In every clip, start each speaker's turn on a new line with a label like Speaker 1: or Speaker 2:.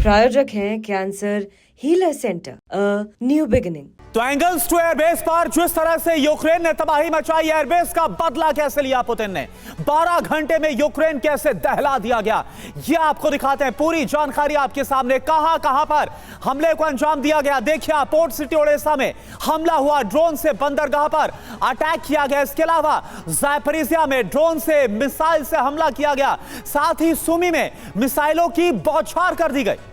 Speaker 1: प्रायोजक हैं cancer healer centre, a new beginning.
Speaker 2: तो एंगल्स टू एयरबेस पर जिस तरह से यूक्रेन ने तबाही मचाई, एयरबेस का बदला कैसे लिया पुतिन ने, 12 घंटे में यूक्रेन कैसे दहला दिया गया, यह आपको दिखाते हैं। पूरी जानकारी आपके सामने, कहां कहां पर हमले को अंजाम दिया गया। देखिए, पोर्ट सिटी ओडेसा में हमला हुआ, ड्रोन से बंदरगाह पर अटैक किया गया। इसके अलावा ज़ापोरिज़िया में ड्रोन से, मिसाइल से हमला किया गया। साथ ही सुमी में मिसाइलों की बौछार कर दी गई।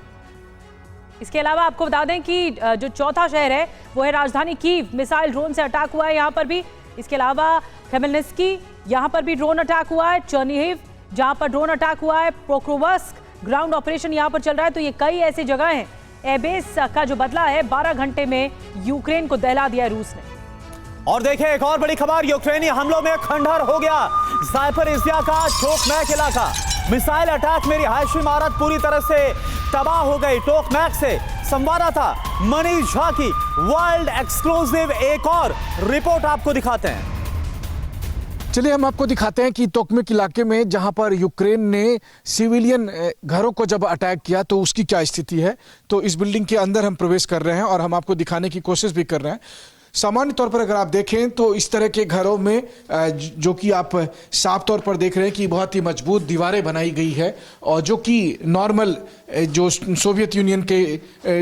Speaker 3: इसके अलावा आपको बता दें कि जो चौथा शहर है वो है राजधानी कीव, मिसाइल ड्रोन से अटैक हुआ है यहाँ पर भी। इसके अलावा खेमेल्नित्स्की, यहाँ पर भी ड्रोन अटैक हुआ है। चर्निहिव, जहाँ पर ड्रोन अटैक हुआ है। पोक्रोवस्क ग्राउंड ऑपरेशन यहाँ पर चल रहा है। तो ये कई ऐसी जगह हैं। एयरबेस का जो बदला है, 12 घंटे में यूक्रेन को दहला दिया रूस ने।
Speaker 2: और देखिए, एक और बड़ी खबर, यूक्रेनी हमलों में खंडहर हो गया ज़ापोरिज़िया का टोकमैक इलाका। मिसाइल अटैक में रिहायशी इमारत पूरी तरह से तबाह हो गई। टोकमैक से संवाददाता मनीष झा की वर्ल्ड एक्सक्लूसिव एक और रिपोर्ट आपको दिखाते हैं।
Speaker 4: चलिए, हम आपको दिखाते हैं कि टोकमैक इलाके में जहां पर यूक्रेन ने सिविलियन घरों को जब अटैक किया तो उसकी क्या स्थिति है। तो इस बिल्डिंग के अंदर हम प्रवेश कर रहे हैं और हम आपको दिखाने की कोशिश भी कर रहे हैं। सामान्य तौर पर अगर आप देखें तो इस तरह के घरों में जो कि आप साफ तौर पर देख रहे हैं कि बहुत ही मजबूत दीवारें बनाई गई है, और जो कि नॉर्मल जो सोवियत यूनियन के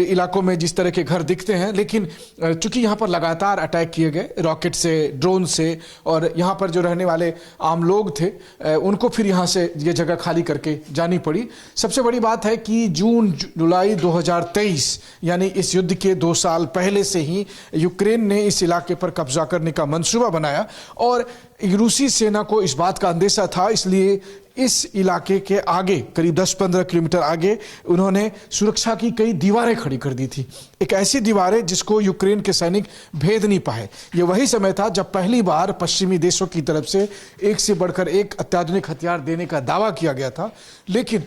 Speaker 4: इलाकों में जिस तरह के घर दिखते हैं। लेकिन चूंकि यहाँ पर लगातार अटैक किए गए रॉकेट से, ड्रोन से, और यहाँ पर जो रहने वाले आम लोग थे उनको फिर यहाँ से ये जगह खाली करके जानी पड़ी। सबसे बड़ी बात है कि जून जुलाई 2023 यानी इस युद्ध के 2 साल पहले से ही यूक्रेन ने इस इलाके पर कब्जा करने का मंसूबा बनाया, और रूसी सेना को इस बात का अंदेशा था, इसलिए इस इलाके के आगे करीब 10-15 किलोमीटर आगे उन्होंने सुरक्षा की कई दीवारें खड़ी कर दी थी। एक ऐसी दीवारें जिसको यूक्रेन के सैनिक भेद नहीं पाए। ये वही समय था जब पहली बार पश्चिमी देशों की तरफ से एक से बढ़कर एक अत्याधुनिक हथियार देने का दावा किया गया था। लेकिन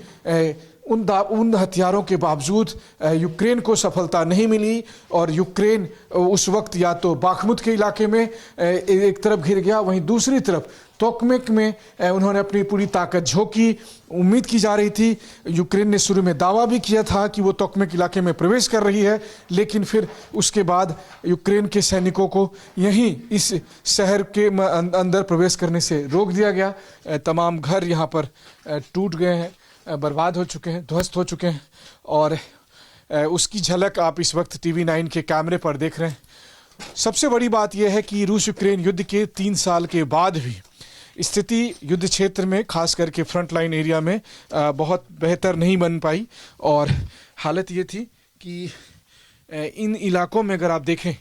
Speaker 4: उन हथियारों के बावजूद यूक्रेन को सफलता नहीं मिली, और यूक्रेन उस वक्त या तो बाखमुत के इलाके में एक तरफ घिर गया, वहीं दूसरी तरफ टोकमैक में उन्होंने अपनी पूरी ताकत झोंकी। उम्मीद की जा रही थी, यूक्रेन ने शुरू में दावा भी किया था कि वो टोकमैक इलाके में प्रवेश कर रही है, लेकिन फिर उसके बाद यूक्रेन के सैनिकों को यहीं इस शहर के अंदर प्रवेश करने से रोक दिया गया। तमाम घर यहाँ पर टूट गए हैं, बर्बाद हो चुके हैं, ध्वस्त हो चुके हैं, और उसकी झलक आप इस वक्त TV 9 के कैमरे पर देख रहे हैं। सबसे बड़ी बात यह है कि रूस यूक्रेन युद्ध के 3 साल के बाद भी स्थिति युद्ध क्षेत्र में, खास करके फ्रंट लाइन एरिया में बहुत बेहतर नहीं बन पाई। और हालत ये थी कि इन इलाकों में अगर आप देखें,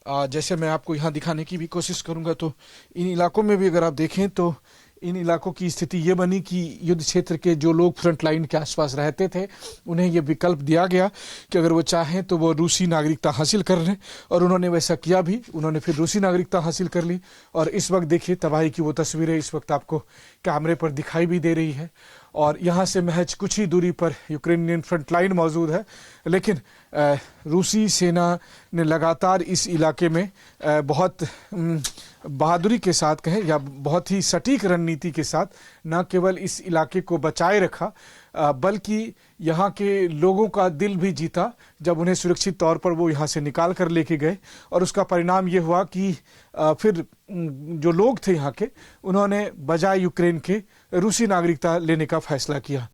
Speaker 4: जैसे मैं आपको यहाँ दिखाने की भी कोशिश करूँगा, तो इन इलाकों में भी अगर आप देखें तो इन इलाकों की स्थिति ये बनी कि युद्ध क्षेत्र के जो लोग फ्रंट लाइन के आसपास रहते थे उन्हें ये विकल्प दिया गया कि अगर वो चाहें तो वो रूसी नागरिकता हासिल कर लें, और उन्होंने वैसा किया भी। उन्होंने फिर रूसी नागरिकता हासिल कर ली, और इस वक्त देखिए तबाही की वो तस्वीरें इस वक्त आपको कैमरे पर दिखाई भी दे रही है। और यहाँ से महज कुछ ही दूरी पर यूक्रेनियन फ्रंट लाइन मौजूद है, लेकिन रूसी सेना ने लगातार इस इलाके में बहुत बहादुरी के साथ कहें या बहुत ही सटीक रणनीति के साथ न केवल इस इलाके को बचाए रखा, बल्कि यहाँ के लोगों का दिल भी जीता जब उन्हें सुरक्षित तौर पर वो यहाँ से निकाल कर लेके गए। और उसका परिणाम ये हुआ कि फिर जो लोग थे यहाँ के, उन्होंने बजाय यूक्रेन के रूसी नागरिकता लेने का फैसला किया।